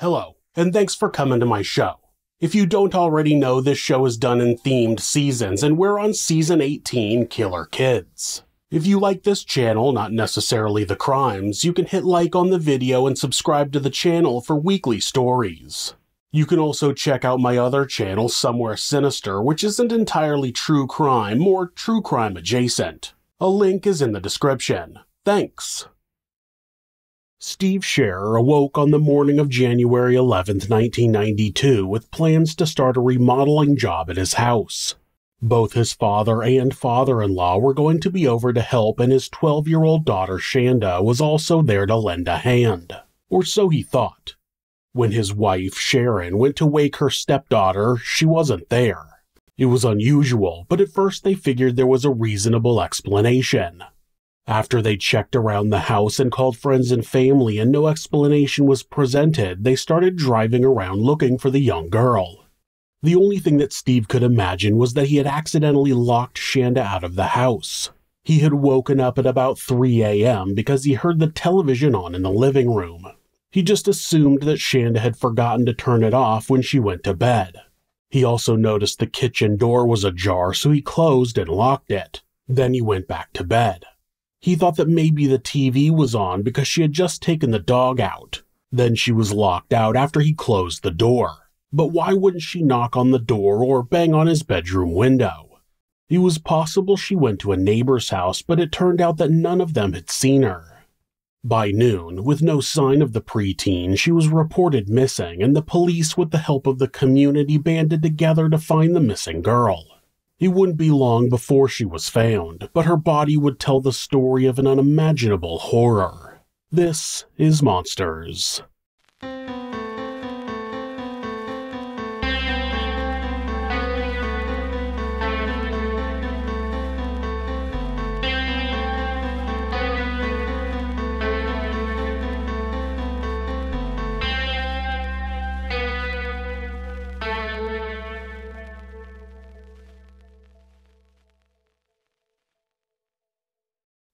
Hello, and thanks for coming to my show. If you don't already know, this show is done in themed seasons, and we're on Season 18, Killer Kids. If you like this channel, not necessarily the crimes, you can hit like on the video and subscribe to the channel for weekly stories. You can also check out my other channel, Somewhere Sinister, which isn't entirely true crime, more true crime adjacent. A link is in the description. Thanks. Steve Sharer awoke on the morning of January 11, 1992, with plans to start a remodeling job at his house. Both his father and father-in-law were going to be over to help, and his 12-year-old daughter Shanda was also there to lend a hand. Or so he thought. When his wife, Sharon, went to wake her stepdaughter, she wasn't there. It was unusual, but at first they figured there was a reasonable explanation. After they checked around the house and called friends and family and no explanation was presented, they started driving around looking for the young girl. The only thing that Steve could imagine was that he had accidentally locked Shanda out of the house. He had woken up at about 3 a.m. because he heard the television on in the living room. He just assumed that Shanda had forgotten to turn it off when she went to bed. He also noticed the kitchen door was ajar, so he closed and locked it. Then he went back to bed. He thought that maybe the TV was on because she had just taken the dog out. Then she was locked out after he closed the door. But why wouldn't she knock on the door or bang on his bedroom window? It was possible she went to a neighbor's house, but it turned out that none of them had seen her. By noon, with no sign of the preteen, she was reported missing, and the police, with the help of the community, banded together to find the missing girl. It wouldn't be long before she was found, but her body would tell the story of an unimaginable horror. This is Monsters.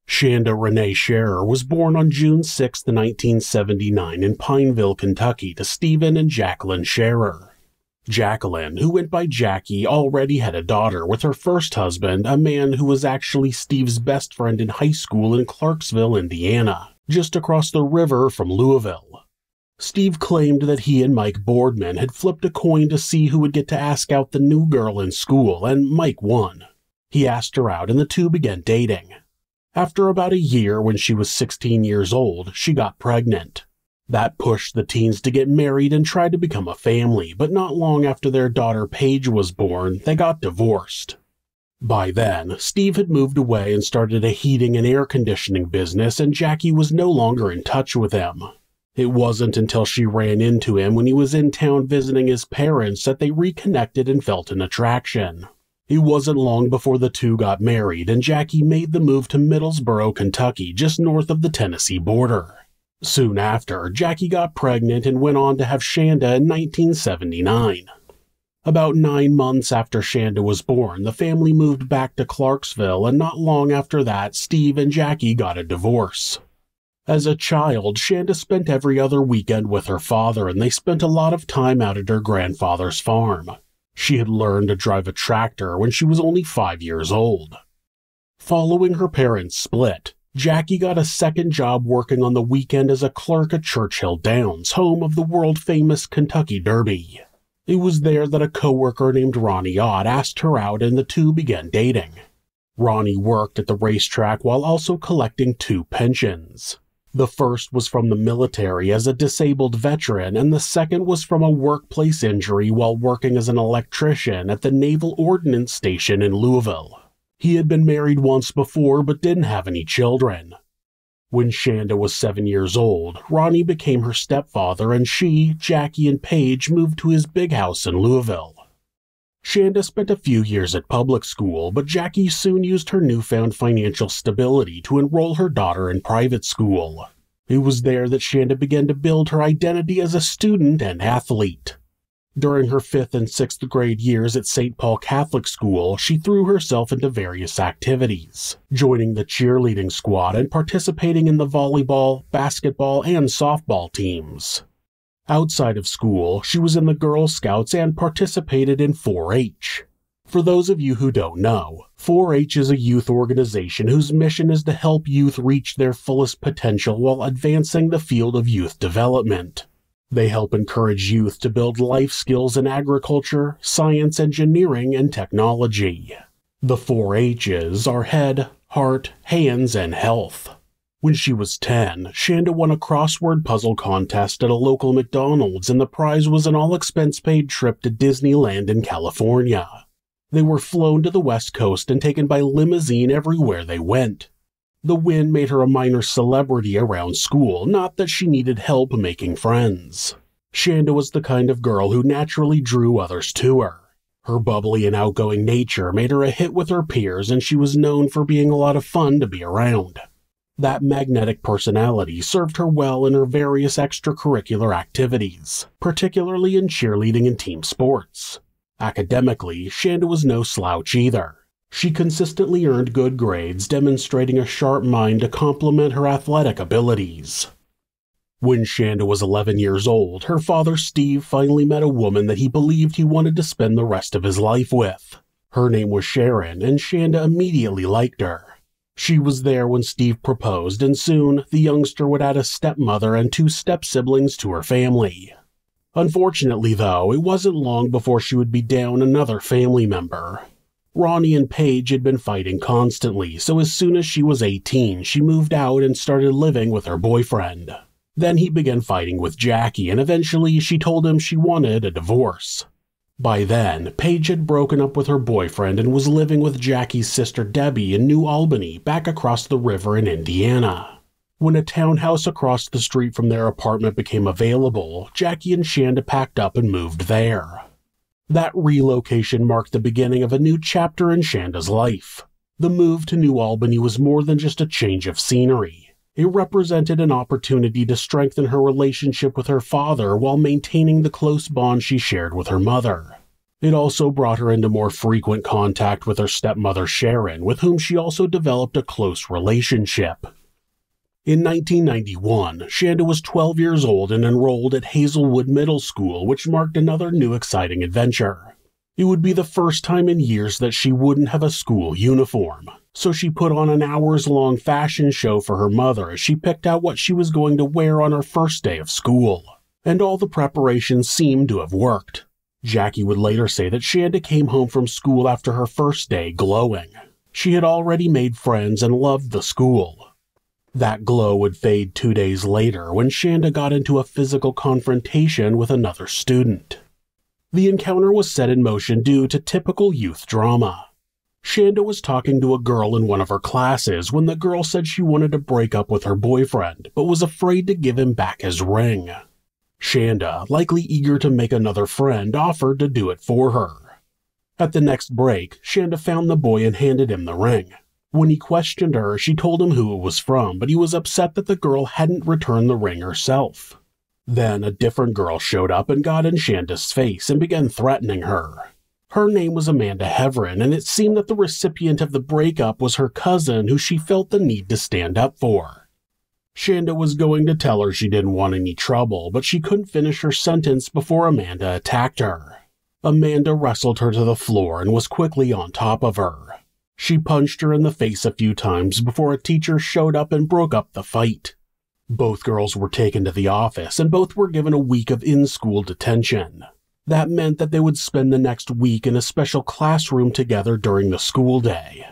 Shanda Renee Sharer was born on June 6, 1979 in Pineville, Kentucky to Stephen and Jacqueline Sharer. Jacqueline, who went by Jackie, already had a daughter with her first husband, a man who was actually Steve's best friend in high school in Clarksville, Indiana, just across the river from Louisville. Steve claimed that he and Mike Boardman had flipped a coin to see who would get to ask out the new girl in school, and Mike won. He asked her out and the two began dating. After about a year, when she was 16 years old, she got pregnant. That pushed the teens to get married and try to become a family, but not long after their daughter Paige was born, they got divorced. By then, Steve had moved away and started a heating and air conditioning business, and Jackie was no longer in touch with him. It wasn't until she ran into him when he was in town visiting his parents that they reconnected and felt an attraction. It wasn't long before the two got married, and Jackie made the move to Middlesboro, Kentucky, just north of the Tennessee border. Soon after, Jackie got pregnant and went on to have Shanda in 1979. About 9 months after Shanda was born, the family moved back to Clarksville, and not long after that, Steve and Jackie got a divorce. As a child, Shanda spent every other weekend with her father, and they spent a lot of time out at her grandfather's farm. She had learned to drive a tractor when she was only 5 years old. Following her parents' split, Jackie got a second job working on the weekend as a clerk at Churchill Downs, home of the world-famous Kentucky Derby. It was there that a coworker named Ronnie Ott asked her out, and the two began dating. Ronnie worked at the racetrack while also collecting 2 pensions. The first was from the military as a disabled veteran, and the second was from a workplace injury while working as an electrician at the Naval Ordnance Station in Louisville. He had been married once before but didn't have any children. When Shanda was 7 years old, Ronnie became her stepfather, and she, Jackie, and Paige moved to his big house in Louisville. Shanda spent a few years at public school, but Jackie soon used her newfound financial stability to enroll her daughter in private school. It was there that Shanda began to build her identity as a student and athlete. During her 5th and 6th grade years at St. Paul Catholic School, she threw herself into various activities, joining the cheerleading squad and participating in the volleyball, basketball, and softball teams. Outside of school, she was in the Girl Scouts and participated in 4-H. For those of you who don't know, 4-H is a youth organization whose mission is to help youth reach their fullest potential while advancing the field of youth development. They help encourage youth to build life skills in agriculture, science, engineering, and technology. The 4-H's are head, heart, hands, and health. When she was 10, Shanda won a crossword puzzle contest at a local McDonald's, and the prize was an all-expense-paid trip to Disneyland in California. They were flown to the West Coast and taken by limousine everywhere they went. The win made her a minor celebrity around school, not that she needed help making friends. Shanda was the kind of girl who naturally drew others to her. Her bubbly and outgoing nature made her a hit with her peers, and she was known for being a lot of fun to be around. That magnetic personality served her well in her various extracurricular activities, particularly in cheerleading and team sports. Academically, Shanda was no slouch either. She consistently earned good grades, demonstrating a sharp mind to complement her athletic abilities. When Shanda was 11 years old, her father Steve finally met a woman that he believed he wanted to spend the rest of his life with. Her name was Sharon, and Shanda immediately liked her. She was there when Steve proposed, and soon the youngster would add a stepmother and 2 step-siblings to her family. Unfortunately, though, it wasn't long before she would be down another family member. Ronnie and Paige had been fighting constantly, so as soon as she was 18, she moved out and started living with her boyfriend. Then he began fighting with Jackie, and eventually she told him she wanted a divorce. By then, Paige had broken up with her boyfriend and was living with Jackie's sister Debbie in New Albany, back across the river in Indiana. When a townhouse across the street from their apartment became available, Jackie and Shanda packed up and moved there. That relocation marked the beginning of a new chapter in Shanda's life. The move to New Albany was more than just a change of scenery. It represented an opportunity to strengthen her relationship with her father while maintaining the close bond she shared with her mother. It also brought her into more frequent contact with her stepmother Sharon, with whom she also developed a close relationship. In 1991, Shanda was 12 years old and enrolled at Hazelwood Middle School, which marked another new exciting adventure. It would be the first time in years that she wouldn't have a school uniform, so she put on an hours-long fashion show for her mother as she picked out what she was going to wear on her first day of school. And all the preparations seemed to have worked. Jackie would later say that Shanda came home from school after her first day glowing. She had already made friends and loved the school. That glow would fade 2 days later when Shanda got into a physical confrontation with another student. The encounter was set in motion due to typical youth drama. Shanda was talking to a girl in one of her classes when the girl said she wanted to break up with her boyfriend, but was afraid to give him back his ring. Shanda, likely eager to make another friend, offered to do it for her. At the next break, Shanda found the boy and handed him the ring. When he questioned her, she told him who it was from, but he was upset that the girl hadn't returned the ring herself. Then a different girl showed up and got in Shanda's face and began threatening her. Her name was Amanda Heverin, and it seemed that the recipient of the breakup was her cousin, who she felt the need to stand up for. Shanda was going to tell her she didn't want any trouble, but she couldn't finish her sentence before Amanda attacked her. Amanda wrestled her to the floor and was quickly on top of her. She punched her in the face a few times before a teacher showed up and broke up the fight. Both girls were taken to the office, and both were given a week of in-school detention. That meant that they would spend the next week in a special classroom together during the school day.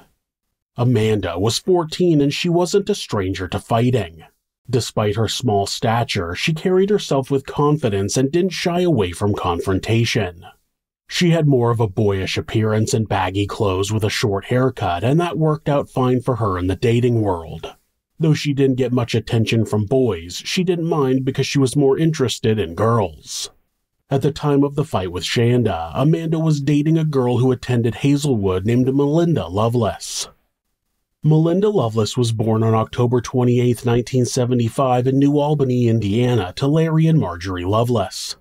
Amanda was 14 and she wasn't a stranger to fighting. Despite her small stature, she carried herself with confidence and didn't shy away from confrontation. She had more of a boyish appearance and baggy clothes with a short haircut, and that worked out fine for her in the dating world. Though she didn't get much attention from boys, she didn't mind because she was more interested in girls. At the time of the fight with Shanda, Amanda was dating a girl who attended Hazelwood named Melinda Loveless. Melinda Loveless was born on October 28, 1975 in New Albany, Indiana, to Larry and Marjorie Loveless.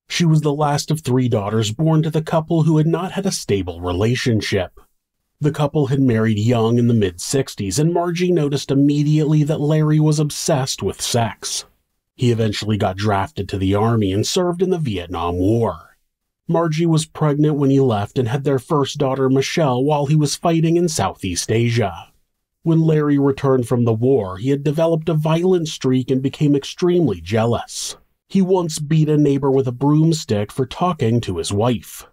She was the last of 3 daughters born to the couple who had not had a stable relationship. The couple had married young in the mid-60s, and Margie noticed immediately that Larry was obsessed with sex. He eventually got drafted to the Army and served in the Vietnam War. Margie was pregnant when he left and had their first daughter Michelle while he was fighting in Southeast Asia. When Larry returned from the war, he had developed a violent streak and became extremely jealous. He once beat a neighbor with a broomstick for talking to his wife.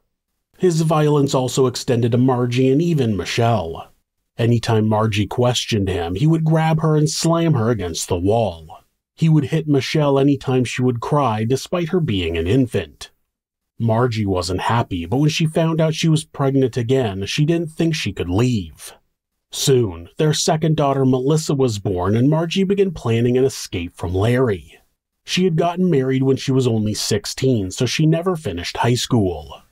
His violence also extended to Margie and even Michelle. Anytime Margie questioned him, he would grab her and slam her against the wall. He would hit Michelle anytime she would cry, despite her being an infant. Margie wasn't happy, but when she found out she was pregnant again, she didn't think she could leave. Soon, their second daughter Melissa was born, and Margie began planning an escape from Larry. She had gotten married when she was only 16, so she never finished high school.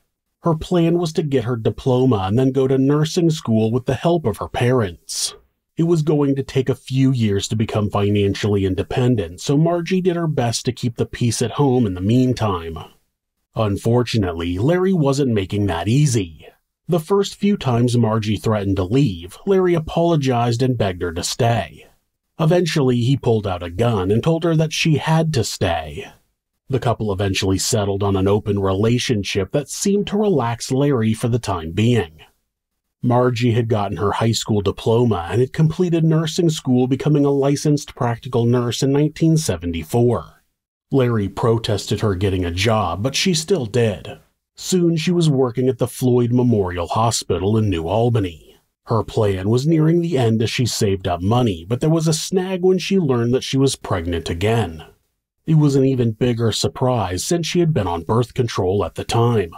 Her plan was to get her diploma and then go to nursing school with the help of her parents. It was going to take a few years to become financially independent, so Margie did her best to keep the peace at home in the meantime. Unfortunately, Larry wasn't making that easy. The first few times Margie threatened to leave, Larry apologized and begged her to stay. Eventually, he pulled out a gun and told her that she had to stay. The couple eventually settled on an open relationship that seemed to relax Larry for the time being. Margie had gotten her high school diploma and had completed nursing school, becoming a licensed practical nurse in 1974. Larry protested her getting a job, but she still did. Soon she was working at the Floyd Memorial Hospital in New Albany. Her plan was nearing the end as she saved up money, but there was a snag when she learned that she was pregnant again. It was an even bigger surprise since she had been on birth control at the time.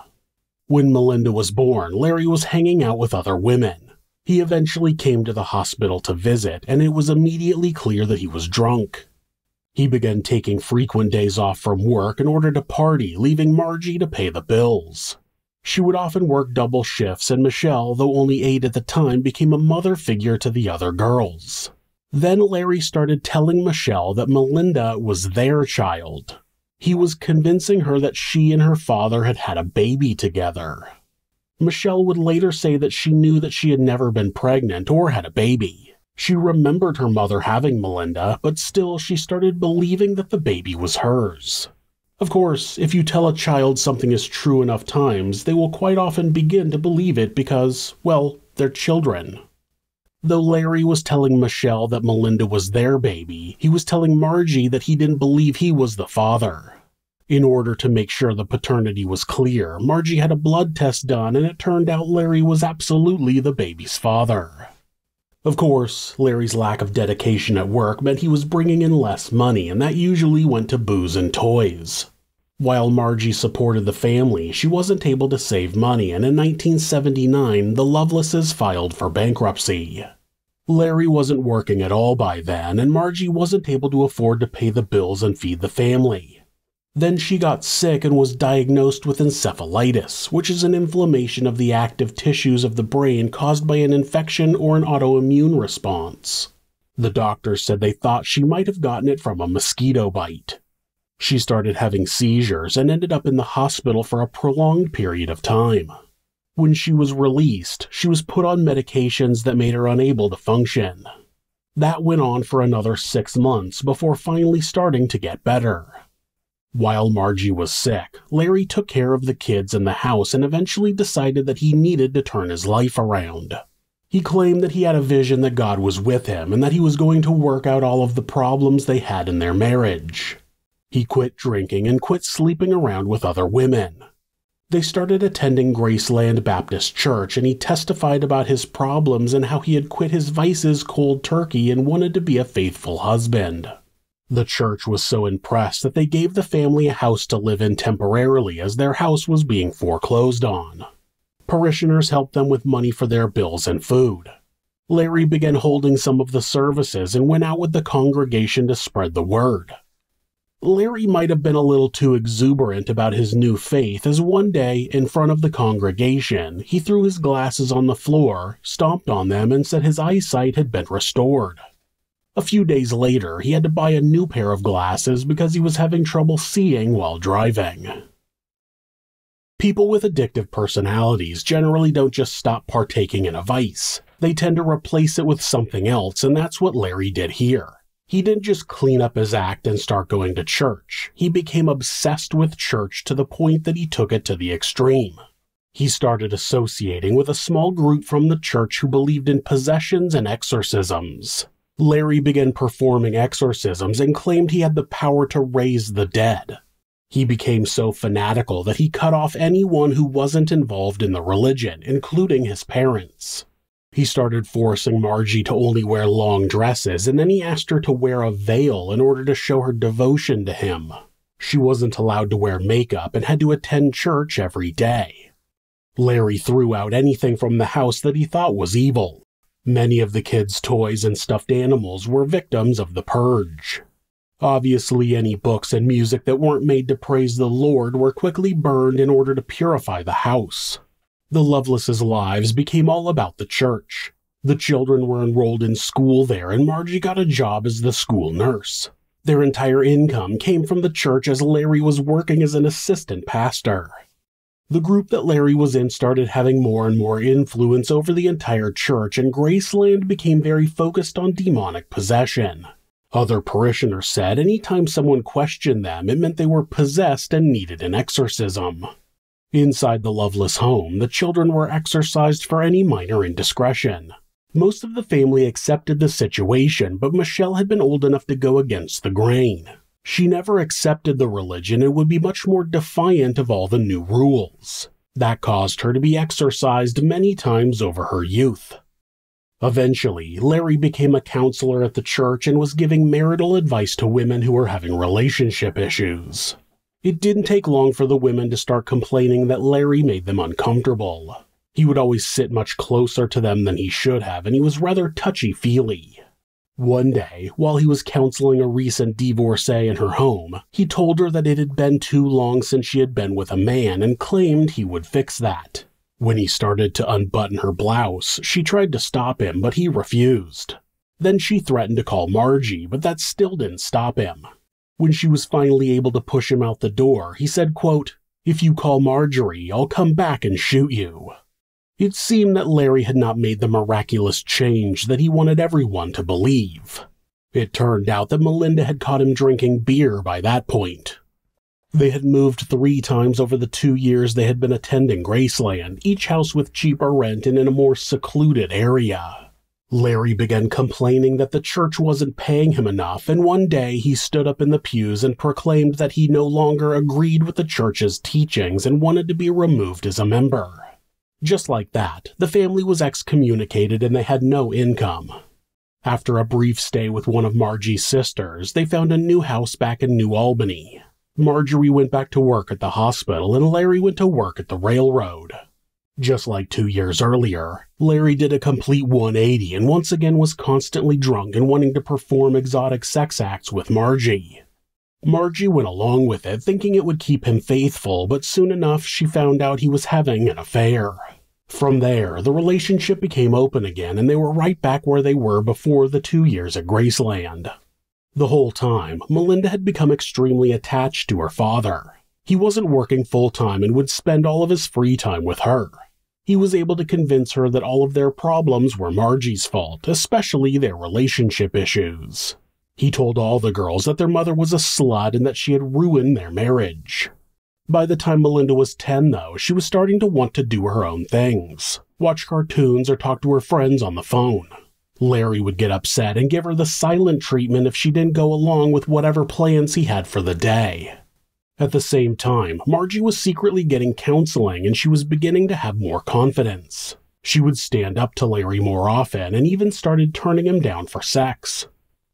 When Melinda was born, Larry was hanging out with other women. He eventually came to the hospital to visit, and it was immediately clear that he was drunk. He began taking frequent days off from work in order to party, leaving Margie to pay the bills. She would often work double shifts, and Michelle, though only 8 at the time, became a mother figure to the other girls. Then Larry started telling Michelle that Melinda was their child. He was convincing her that she and her father had had a baby together. Michelle would later say that she knew that she had never been pregnant or had a baby. She remembered her mother having Melinda, but still she started believing that the baby was hers. Of course, if you tell a child something is true enough times, they will quite often begin to believe it because, well, they're children. Though Larry was telling Michelle that Melinda was their baby, he was telling Margie that he didn't believe he was the father. In order to make sure the paternity was clear, Margie had a blood test done, and it turned out Larry was absolutely the baby's father. Of course, Larry's lack of dedication at work meant he was bringing in less money, and that usually went to booze and toys. While Margie supported the family, she wasn't able to save money, and in 1979, the Lovelesses filed for bankruptcy. Larry wasn't working at all by then, and Margie wasn't able to afford to pay the bills and feed the family. Then she got sick and was diagnosed with encephalitis, which is an inflammation of the active tissues of the brain caused by an infection or an autoimmune response. The doctors said they thought she might have gotten it from a mosquito bite. She started having seizures and ended up in the hospital for a prolonged period of time. When she was released, she was put on medications that made her unable to function. That went on for another 6 months before finally starting to get better. While Margie was sick, Larry took care of the kids in the house and eventually decided that he needed to turn his life around. He claimed that he had a vision that God was with him and that he was going to work out all of the problems they had in their marriage. He quit drinking and quit sleeping around with other women. They started attending Graceland Baptist Church, and he testified about his problems and how he had quit his vices cold turkey and wanted to be a faithful husband. The church was so impressed that they gave the family a house to live in temporarily as their house was being foreclosed on. Parishioners helped them with money for their bills and food. Larry began holding some of the services and went out with the congregation to spread the word. Larry might have been a little too exuberant about his new faith, as one day, in front of the congregation, he threw his glasses on the floor, stomped on them, and said his eyesight had been restored. A few days later, he had to buy a new pair of glasses because he was having trouble seeing while driving. People with addictive personalities generally don't just stop partaking in a vice. They tend to replace it with something else, and that's what Larry did here. He didn't just clean up his act and start going to church. He became obsessed with church to the point that he took it to the extreme. He started associating with a small group from the church who believed in possessions and exorcisms. Larry began performing exorcisms and claimed he had the power to raise the dead. He became so fanatical that he cut off anyone who wasn't involved in the religion, including his parents. He started forcing Margie to only wear long dresses, and then he asked her to wear a veil in order to show her devotion to him. She wasn't allowed to wear makeup and had to attend church every day. Larry threw out anything from the house that he thought was evil. Many of the kids' toys and stuffed animals were victims of the purge. Obviously, any books and music that weren't made to praise the Lord were quickly burned in order to purify the house. The Lovelesses' lives became all about the church. The children were enrolled in school there, and Margie got a job as the school nurse. Their entire income came from the church as Larry was working as an assistant pastor. The group that Larry was in started having more and more influence over the entire church, and Graceland became very focused on demonic possession. Other parishioners said anytime someone questioned them, it meant they were possessed and needed an exorcism. Inside the Loveless home, the children were exorcised for any minor indiscretion. Most of the family accepted the situation, but Michelle had been old enough to go against the grain. She never accepted the religion and would be much more defiant of all the new rules. That caused her to be exorcised many times over her youth. Eventually, Larry became a counselor at the church and was giving marital advice to women who were having relationship issues. It didn't take long for the women to start complaining that Larry made them uncomfortable. He would always sit much closer to them than he should have, and he was rather touchy-feely. One day, while he was counseling a recent divorcee in her home, he told her that it had been too long since she had been with a man and claimed he would fix that. When he started to unbutton her blouse, she tried to stop him, but he refused. Then she threatened to call Margie, but that still didn't stop him. When she was finally able to push him out the door, he said, quote, "If you call Marjorie, I'll come back and shoot you." It seemed that Larry had not made the miraculous change that he wanted everyone to believe. It turned out that Melinda had caught him drinking beer by that point. They had moved 3 times over the 2 years they had been attending Graceland, each house with cheaper rent and in a more secluded area. Larry began complaining that the church wasn't paying him enough, and one day he stood up in the pews and proclaimed that he no longer agreed with the church's teachings and wanted to be removed as a member. Just like that, the family was excommunicated and they had no income. After a brief stay with one of Margie's sisters, they found a new house back in New Albany. Marjorie went back to work at the hospital and Larry went to work at the railroad. Just like 2 years earlier, Larry did a complete 180 and once again was constantly drunk and wanting to perform exotic sex acts with Margie. Margie went along with it, thinking it would keep him faithful, but soon enough she found out he was having an affair. From there, the relationship became open again and they were right back where they were before the 2 years at Graceland. The whole time, Melinda had become extremely attached to her father. He wasn't working full-time and would spend all of his free time with her. He was able to convince her that all of their problems were Margie's fault, especially their relationship issues. He told all the girls that their mother was a slut and that she had ruined their marriage. By the time Melinda was 10, though, she was starting to want to do her own things, watch cartoons or talk to her friends on the phone. Larry would get upset and give her the silent treatment if she didn't go along with whatever plans he had for the day. At the same time, Margie was secretly getting counseling and she was beginning to have more confidence. She would stand up to Larry more often and even started turning him down for sex.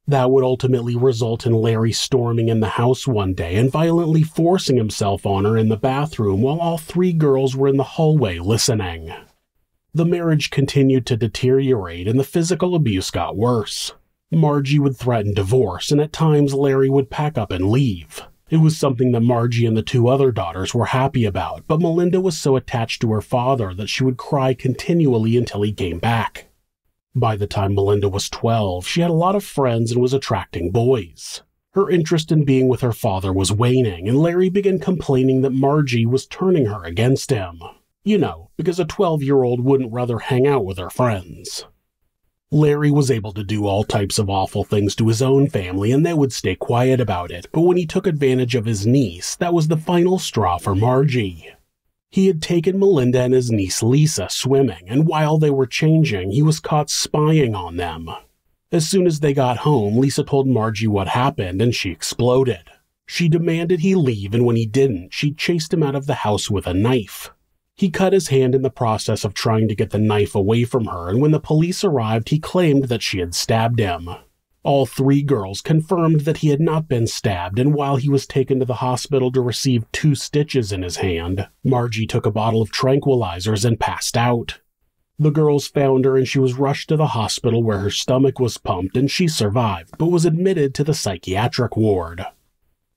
That would ultimately result in Larry storming in the house one day and violently forcing himself on her in the bathroom while all 3 girls were in the hallway listening. The marriage continued to deteriorate and the physical abuse got worse. Margie would threaten divorce and at times Larry would pack up and leave. It was something that Margie and the 2 other daughters were happy about, but Melinda was so attached to her father that she would cry continually until he came back. By the time Melinda was 12, she had a lot of friends and was attracting boys. Her interest in being with her father was waning, and Larry began complaining that Margie was turning her against him. You know, because a 12-year-old wouldn't rather hang out with her friends. Larry was able to do all types of awful things to his own family and they would stay quiet about it, but when he took advantage of his niece, that was the final straw for Margie. He had taken Melinda and his niece Lisa swimming, and while they were changing, he was caught spying on them. As soon as they got home, Lisa told Margie what happened and she exploded. She demanded he leave, and when he didn't, she chased him out of the house with a knife. He cut his hand in the process of trying to get the knife away from her, and when the police arrived, he claimed that she had stabbed him. All 3 girls confirmed that he had not been stabbed, and while he was taken to the hospital to receive 2 stitches in his hand, Margie took a bottle of tranquilizers and passed out. The girls found her and she was rushed to the hospital where her stomach was pumped and she survived, but was admitted to the psychiatric ward.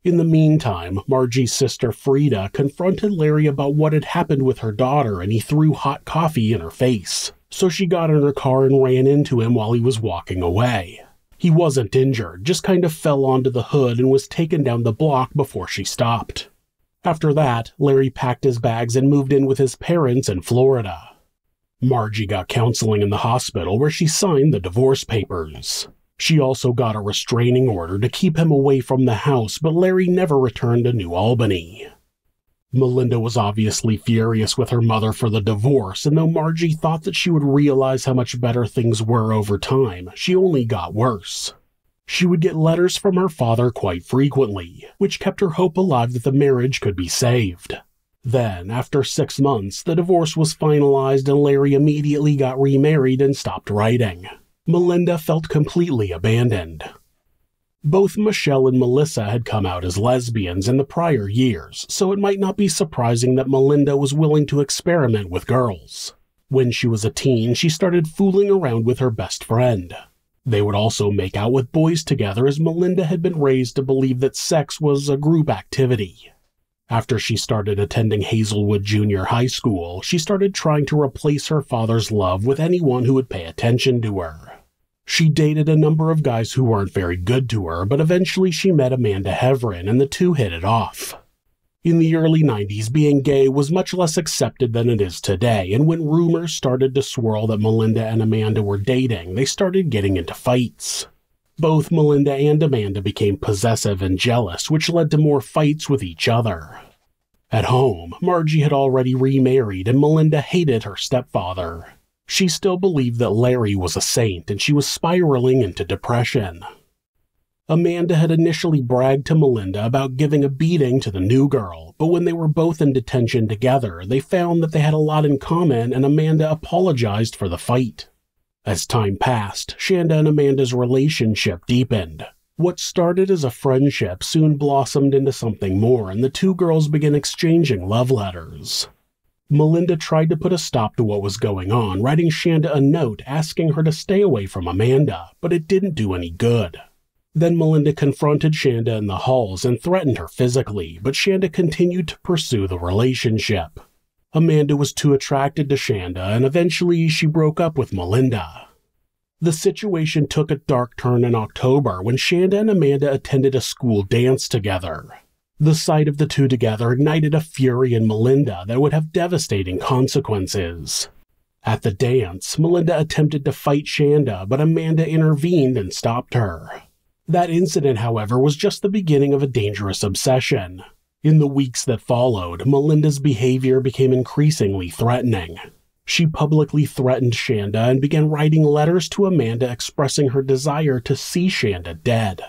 In the meantime, Margie's sister Frida confronted Larry about what had happened with her daughter and he threw hot coffee in her face. So she got in her car and ran into him while he was walking away. He wasn't injured, just kind of fell onto the hood and was taken down the block before she stopped. After that, Larry packed his bags and moved in with his parents in Florida. Margie got counseling in the hospital where she signed the divorce papers. She also got a restraining order to keep him away from the house, but Larry never returned to New Albany. Melinda was obviously furious with her mother for the divorce, and though Margie thought that she would realize how much better things were over time, she only got worse. She would get letters from her father quite frequently, which kept her hope alive that the marriage could be saved. Then, after 6 months, the divorce was finalized and Larry immediately got remarried and stopped writing. Melinda felt completely abandoned. Both Michelle and Melissa had come out as lesbians in the prior years, so it might not be surprising that Melinda was willing to experiment with girls. When she was a teen, she started fooling around with her best friend. They would also make out with boys together as Melinda had been raised to believe that sex was a group activity. After she started attending Hazelwood Junior High School, she started trying to replace her father's love with anyone who would pay attention to her. She dated a number of guys who weren't very good to her, but eventually she met Amanda Heverin and the two hit it off. In the early 90s, being gay was much less accepted than it is today, and when rumors started to swirl that Melinda and Amanda were dating, they started getting into fights. Both Melinda and Amanda became possessive and jealous, which led to more fights with each other. At home, Margie had already remarried, and Melinda hated her stepfather. She still believed that Larry was a saint, and she was spiraling into depression. Amanda had initially bragged to Melinda about giving a beating to the new girl, but when they were both in detention together, they found that they had a lot in common, and Amanda apologized for the fight. As time passed, Shanda and Amanda's relationship deepened. What started as a friendship soon blossomed into something more, and the two girls began exchanging love letters. Melinda tried to put a stop to what was going on, writing Shanda a note asking her to stay away from Amanda, but it didn't do any good. Then Melinda confronted Shanda in the halls and threatened her physically, but Shanda continued to pursue the relationship. Amanda was too attracted to Shanda, and eventually she broke up with Melinda. The situation took a dark turn in October when Shanda and Amanda attended a school dance together. The sight of the two together ignited a fury in Melinda that would have devastating consequences. At the dance, Melinda attempted to fight Shanda, but Amanda intervened and stopped her. That incident, however, was just the beginning of a dangerous obsession. In the weeks that followed, Melinda's behavior became increasingly threatening. She publicly threatened Shanda and began writing letters to Amanda expressing her desire to see Shanda dead.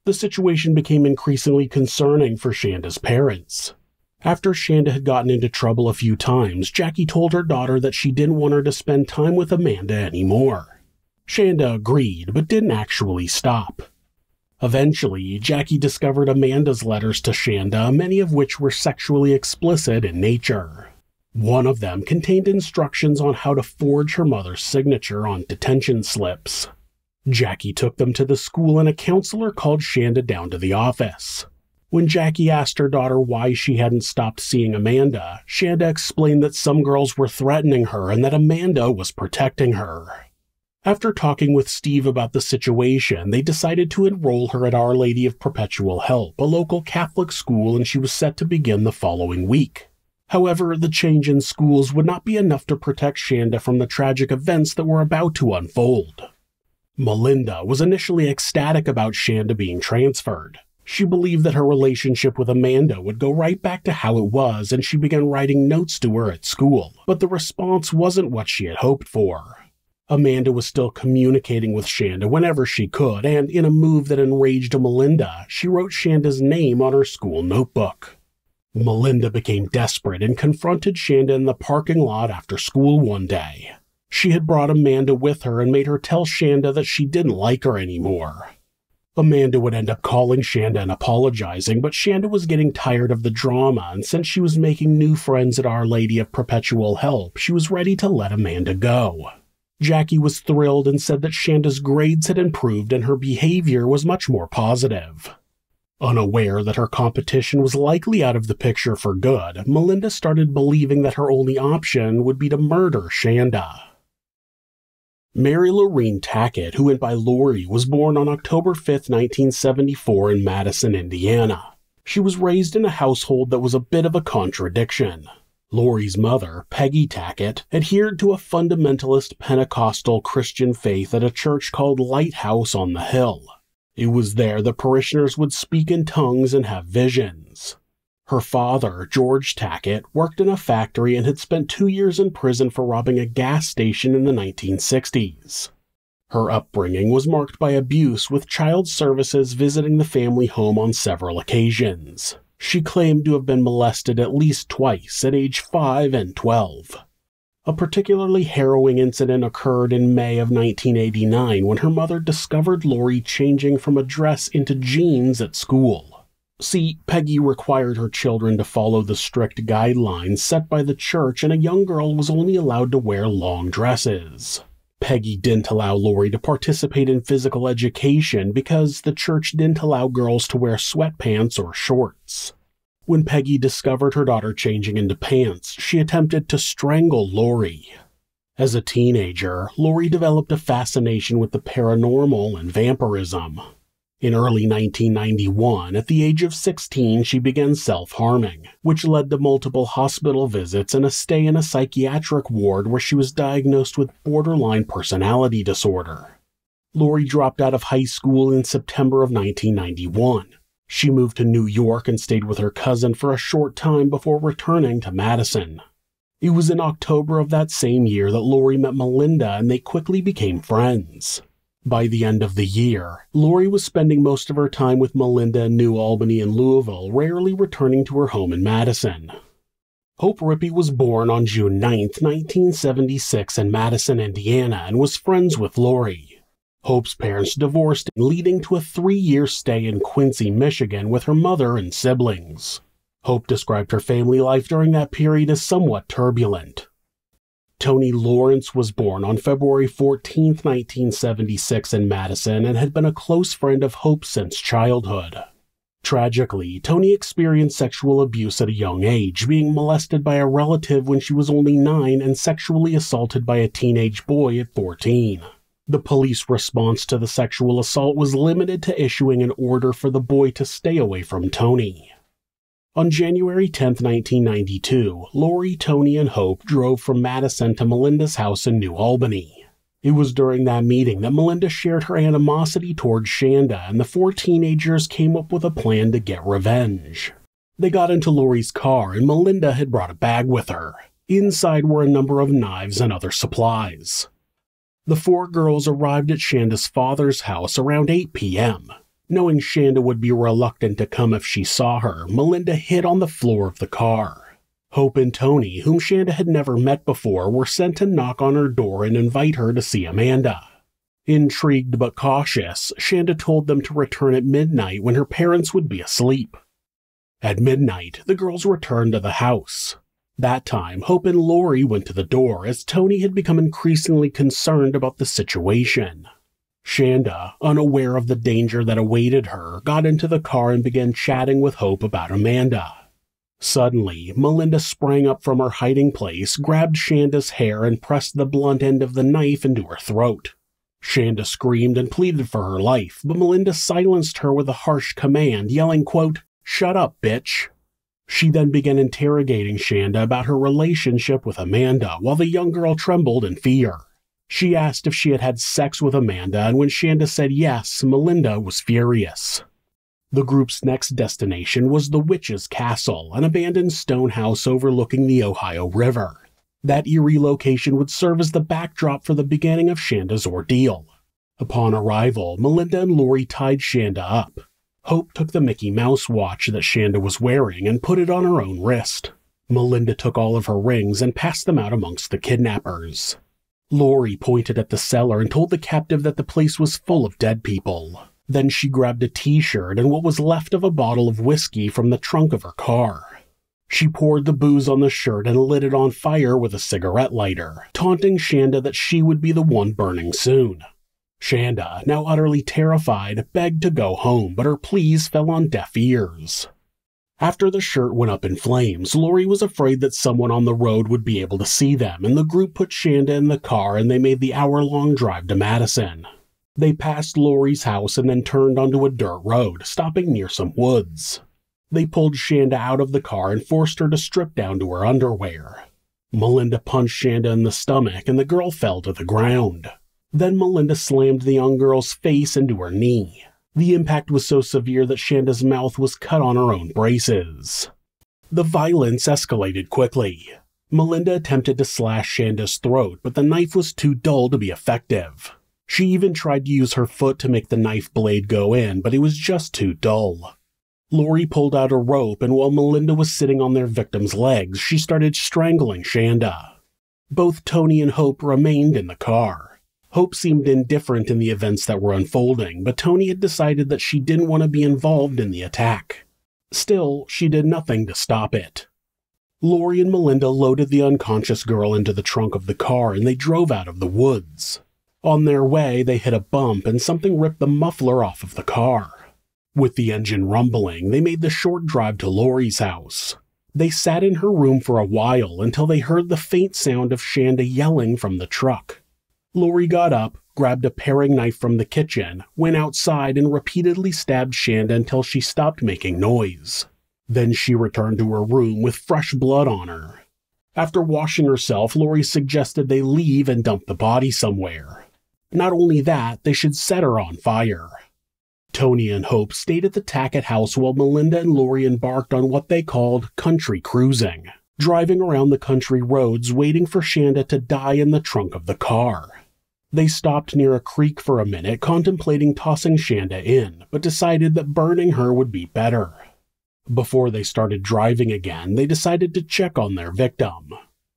The situation became increasingly concerning for Shanda's parents. After Shanda had gotten into trouble a few times, Jackie told her daughter that she didn't want her to spend time with Amanda anymore. Shanda agreed, but didn't actually stop. Eventually, Jackie discovered Amanda's letters to Shanda, many of which were sexually explicit in nature. One of them contained instructions on how to forge her mother's signature on detention slips. Jackie took them to the school and a counselor called Shanda down to the office. When Jackie asked her daughter why she hadn't stopped seeing Amanda, Shanda explained that some girls were threatening her and that Amanda was protecting her. After talking with Steve about the situation, they decided to enroll her at Our Lady of Perpetual Help, a local Catholic school, and she was set to begin the following week. However, the change in schools would not be enough to protect Shanda from the tragic events that were about to unfold. Melinda was initially ecstatic about Shanda being transferred. She believed that her relationship with Amanda would go right back to how it was, and she began writing notes to her at school, but the response wasn't what she had hoped for. Amanda was still communicating with Shanda whenever she could, and in a move that enraged Melinda, she wrote Shanda's name on her school notebook. Melinda became desperate and confronted Shanda in the parking lot after school one day. She had brought Amanda with her and made her tell Shanda that she didn't like her anymore. Amanda would end up calling Shanda and apologizing, but Shanda was getting tired of the drama, and since she was making new friends at Our Lady of Perpetual Help, she was ready to let Amanda go. Jackie was thrilled and said that Shanda's grades had improved and her behavior was much more positive. Unaware that her competition was likely out of the picture for good, Melinda started believing that her only option would be to murder Shanda. Mary Laurie Tackett, who went by Laurie, was born on October 5, 1974 in Madison, Indiana. She was raised in a household that was a bit of a contradiction. Laurie's mother, Peggy Tackett, adhered to a fundamentalist Pentecostal Christian faith at a church called Lighthouse on the Hill. It was there that parishioners would speak in tongues and have visions. Her father, George Tackett, worked in a factory and had spent 2 years in prison for robbing a gas station in the 1960s. Her upbringing was marked by abuse, with child services visiting the family home on several occasions. She claimed to have been molested at least twice, at age 5 and 12. A particularly harrowing incident occurred in May of 1989 when her mother discovered Laurie changing from a dress into jeans at school. See, Peggy required her children to follow the strict guidelines set by the church, and a young girl was only allowed to wear long dresses. Peggy didn't allow Laurie to participate in physical education because the church didn't allow girls to wear sweatpants or shorts. When Peggy discovered her daughter changing into pants, she attempted to strangle Laurie. As a teenager, Laurie developed a fascination with the paranormal and vampirism. In early 1991, at the age of 16, she began self-harming, which led to multiple hospital visits and a stay in a psychiatric ward where she was diagnosed with borderline personality disorder. Laurie dropped out of high school in September of 1991. She moved to New York and stayed with her cousin for a short time before returning to Madison. It was in October of that same year that Laurie met Melinda, and they quickly became friends. By the end of the year, Laurie was spending most of her time with Melinda in New Albany and Louisville, rarely returning to her home in Madison. Hope Rippey was born on June 9, 1976 in Madison, Indiana, and was friends with Laurie. Hope's parents divorced, leading to a 3-year stay in Quincy, Michigan with her mother and siblings. Hope described her family life during that period as somewhat turbulent. Toni Lawrence was born on February 14, 1976 in Madison and had been a close friend of Hope since childhood. Tragically, Toni experienced sexual abuse at a young age, being molested by a relative when she was only 9 and sexually assaulted by a teenage boy at 14. The police response to the sexual assault was limited to issuing an order for the boy to stay away from Toni. On January 10, 1992, Laurie, Toni, and Hope drove from Madison to Melinda's house in New Albany. It was during that meeting that Melinda shared her animosity towards Shanda, and the 4 teenagers came up with a plan to get revenge. They got into Laurie's car, and Melinda had brought a bag with her. Inside were a number of knives and other supplies. The 4 girls arrived at Shanda's father's house around 8 p.m. Knowing Shanda would be reluctant to come if she saw her, Melinda hid on the floor of the car. Hope and Toni, whom Shanda had never met before, were sent to knock on her door and invite her to see Amanda. Intrigued but cautious, Shanda told them to return at midnight when her parents would be asleep. At midnight, the girls returned to the house. That time, Hope and Laurie went to the door as Toni had become increasingly concerned about the situation. Shanda, unaware of the danger that awaited her, got into the car and began chatting with Hope about Amanda. Suddenly, Melinda sprang up from her hiding place, grabbed Shanda's hair, and pressed the blunt end of the knife into her throat. Shanda screamed and pleaded for her life, but Melinda silenced her with a harsh command, yelling, quote, "Shut up, bitch." She then began interrogating Shanda about her relationship with Amanda while the young girl trembled in fear. She asked if she had had sex with Amanda, and when Shanda said yes, Melinda was furious. The group's next destination was the Witch's Castle, an abandoned stone house overlooking the Ohio River. That eerie location would serve as the backdrop for the beginning of Shanda's ordeal. Upon arrival, Melinda and Laurie tied Shanda up. Hope took the Mickey Mouse watch that Shanda was wearing and put it on her own wrist. Melinda took all of her rings and passed them out amongst the kidnappers. Laurie pointed at the cellar and told the captive that the place was full of dead people. Then she grabbed a t-shirt and what was left of a bottle of whiskey from the trunk of her car. She poured the booze on the shirt and lit it on fire with a cigarette lighter, taunting Shanda that she would be the one burning soon. Shanda, now utterly terrified, begged to go home, but her pleas fell on deaf ears. After the shirt went up in flames, Laurie was afraid that someone on the road would be able to see them, and the group put Shanda in the car and they made the hour-long drive to Madison. They passed Laurie's house and then turned onto a dirt road, stopping near some woods. They pulled Shanda out of the car and forced her to strip down to her underwear. Melinda punched Shanda in the stomach and the girl fell to the ground. Then Melinda slammed the young girl's face into her knee. The impact was so severe that Shanda's mouth was cut on her own braces. The violence escalated quickly. Melinda attempted to slash Shanda's throat, but the knife was too dull to be effective. She even tried to use her foot to make the knife blade go in, but it was just too dull. Laurie pulled out a rope, and while Melinda was sitting on their victim's legs, she started strangling Shanda. Both Toni and Hope remained in the car. Hope seemed indifferent in the events that were unfolding, but Toni had decided that she didn't want to be involved in the attack. Still, she did nothing to stop it. Laurie and Melinda loaded the unconscious girl into the trunk of the car and they drove out of the woods. On their way, they hit a bump and something ripped the muffler off of the car. With the engine rumbling, they made the short drive to Laurie's house. They sat in her room for a while until they heard the faint sound of Shanda yelling from the truck. Laurie got up, grabbed a paring knife from the kitchen, went outside and repeatedly stabbed Shanda until she stopped making noise. Then she returned to her room with fresh blood on her. After washing herself, Laurie suggested they leave and dump the body somewhere. Not only that, they should set her on fire. Toni and Hope stayed at the Tackett house while Melinda and Laurie embarked on what they called country cruising, driving around the country roads waiting for Shanda to die in the trunk of the car. They stopped near a creek for a minute, contemplating tossing Shanda in, but decided that burning her would be better. Before they started driving again, they decided to check on their victim.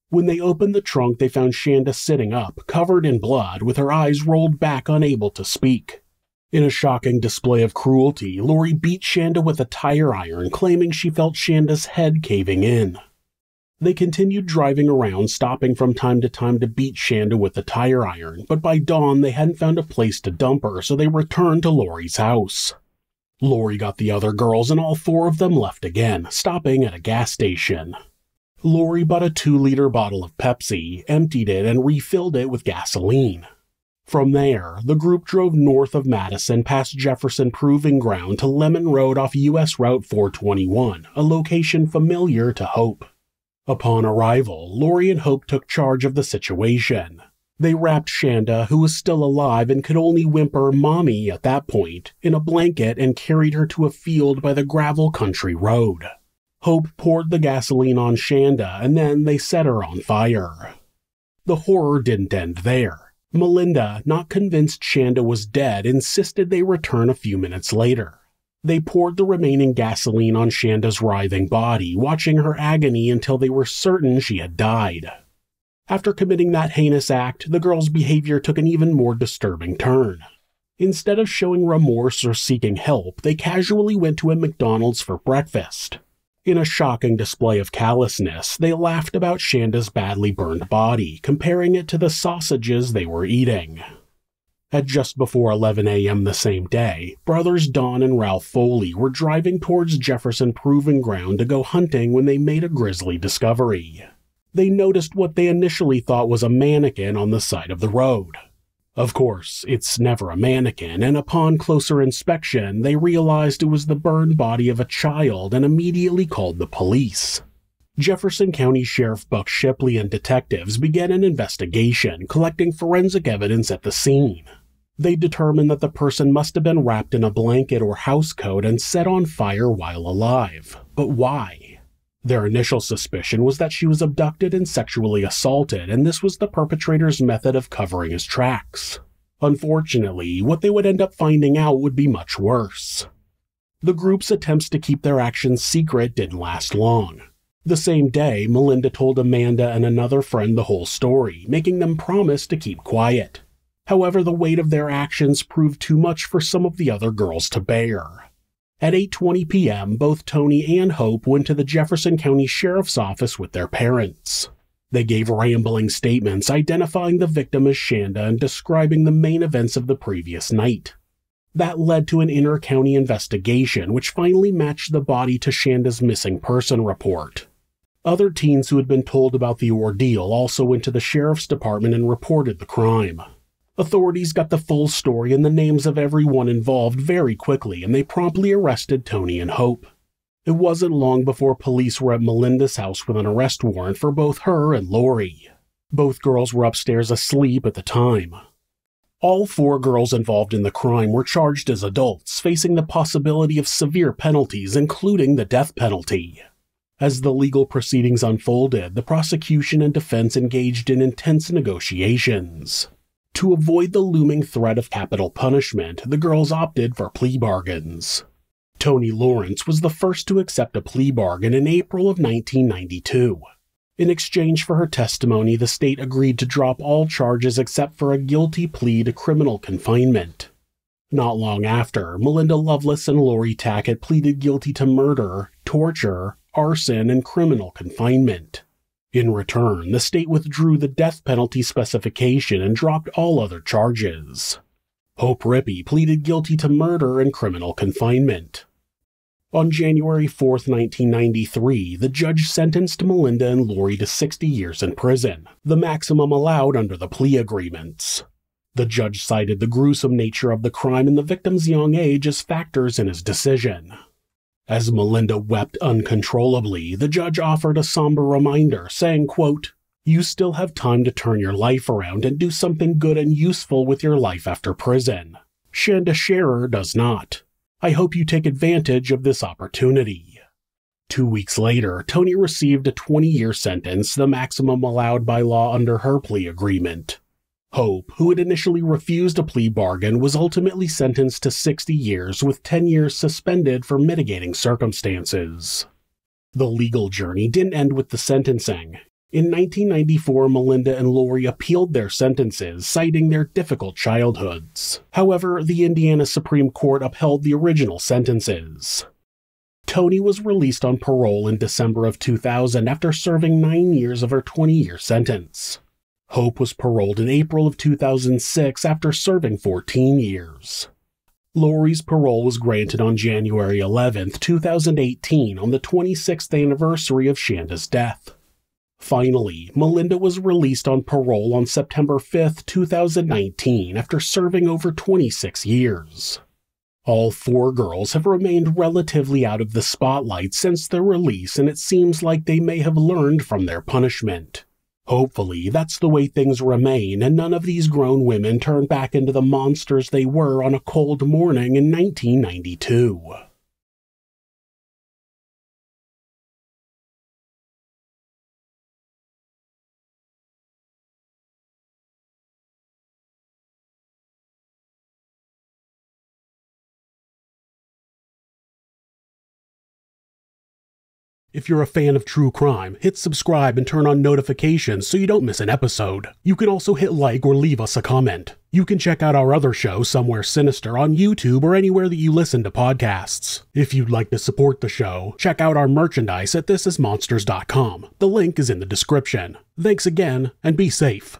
When they opened the trunk, they found Shanda sitting up, covered in blood, with her eyes rolled back, unable to speak. In a shocking display of cruelty, Laurie beat Shanda with a tire iron, claiming she felt Shanda's head caving in. They continued driving around, stopping from time to time to beat Shanda with the tire iron, but by dawn they hadn't found a place to dump her, so they returned to Laurie's house. Laurie got the other girls and all four of them left again, stopping at a gas station. Laurie bought a 2-liter bottle of Pepsi, emptied it, and refilled it with gasoline. From there, the group drove north of Madison past Jefferson Proving Ground to Lemon Road off U.S. Route 421, a location familiar to Hope. Upon arrival, Laurie and Hope took charge of the situation. They wrapped Shanda, who was still alive and could only whimper "Mommy" at that point, in a blanket and carried her to a field by the gravel country road. Hope poured the gasoline on Shanda and then they set her on fire. The horror didn't end there. Melinda, not convinced Shanda was dead, insisted they return a few minutes later. They poured the remaining gasoline on Shanda's writhing body, watching her agony until they were certain she had died. After committing that heinous act, the girl's behavior took an even more disturbing turn. Instead of showing remorse or seeking help, they casually went to a McDonald's for breakfast. In a shocking display of callousness, they laughed about Shanda's badly burned body, comparing it to the sausages they were eating. At just before 11 a.m. the same day, brothers Don and Ralph Foley were driving towards Jefferson Proving Ground to go hunting when they made a grisly discovery. They noticed what they initially thought was a mannequin on the side of the road. Of course, it's never a mannequin, and upon closer inspection, they realized it was the burned body of a child and immediately called the police. Jefferson County Sheriff Buck Shipley and detectives began an investigation, collecting forensic evidence at the scene. They determined that the person must have been wrapped in a blanket or housecoat and set on fire while alive. But why? Their initial suspicion was that she was abducted and sexually assaulted, and this was the perpetrator's method of covering his tracks. Unfortunately, what they would end up finding out would be much worse. The group's attempts to keep their actions secret didn't last long. The same day, Melinda told Amanda and another friend the whole story, making them promise to keep quiet. However, the weight of their actions proved too much for some of the other girls to bear. At 8:20 p.m., both Toni and Hope went to the Jefferson County Sheriff's Office with their parents. They gave rambling statements identifying the victim as Shanda and describing the main events of the previous night. That led to an inter-county investigation, which finally matched the body to Shanda's missing person report. Other teens who had been told about the ordeal also went to the sheriff's department and reported the crime. Authorities got the full story and the names of everyone involved very quickly, and they promptly arrested Toni and Hope. It wasn't long before police were at Melinda's house with an arrest warrant for both her and Laurie. Both girls were upstairs asleep at the time. All 4 girls involved in the crime were charged as adults, facing the possibility of severe penalties, including the death penalty. As the legal proceedings unfolded, the prosecution and defense engaged in intense negotiations. To avoid the looming threat of capital punishment, the girls opted for plea bargains. Toni Lawrence was the first to accept a plea bargain in April of 1992. In exchange for her testimony, the state agreed to drop all charges except for a guilty plea to criminal confinement. Not long after, Melinda Loveless and Laurie Tackett pleaded guilty to murder, torture, arson, and criminal confinement. In return, the state withdrew the death penalty specification and dropped all other charges. Hope Rippey pleaded guilty to murder and criminal confinement. On January 4, 1993, the judge sentenced Melinda and Laurie to 60 years in prison, the maximum allowed under the plea agreements. The judge cited the gruesome nature of the crime and the victim's young age as factors in his decision. As Melinda wept uncontrollably, the judge offered a somber reminder, saying, quote, "You still have time to turn your life around and do something good and useful with your life after prison. Shanda Sharer does not. I hope you take advantage of this opportunity." 2 weeks later, Toni received a 20-year sentence, the maximum allowed by law under her plea agreement. Hope, who had initially refused a plea bargain, was ultimately sentenced to 60 years with 10 years suspended for mitigating circumstances. The legal journey didn't end with the sentencing. In 1994, Melinda and Laurie appealed their sentences, citing their difficult childhoods. However, the Indiana Supreme Court upheld the original sentences. Toni was released on parole in December of 2000 after serving 9 years of her 20-year sentence. Hope was paroled in April of 2006 after serving 14 years. Laurie's parole was granted on January 11, 2018, on the 26th anniversary of Shanda's death. Finally, Melinda was released on parole on September 5, 2019, after serving over 26 years. All 4 girls have remained relatively out of the spotlight since their release, and it seems like they may have learned from their punishment. Hopefully, that's the way things remain, and none of these grown women turn back into the monsters they were on a cold morning in 1992. If you're a fan of true crime, hit subscribe and turn on notifications so you don't miss an episode. You can also hit like or leave us a comment. You can check out our other show, Somewhere Sinister, on YouTube or anywhere that you listen to podcasts. If you'd like to support the show, check out our merchandise at thisismonsters.com. The link is in the description. Thanks again, and be safe.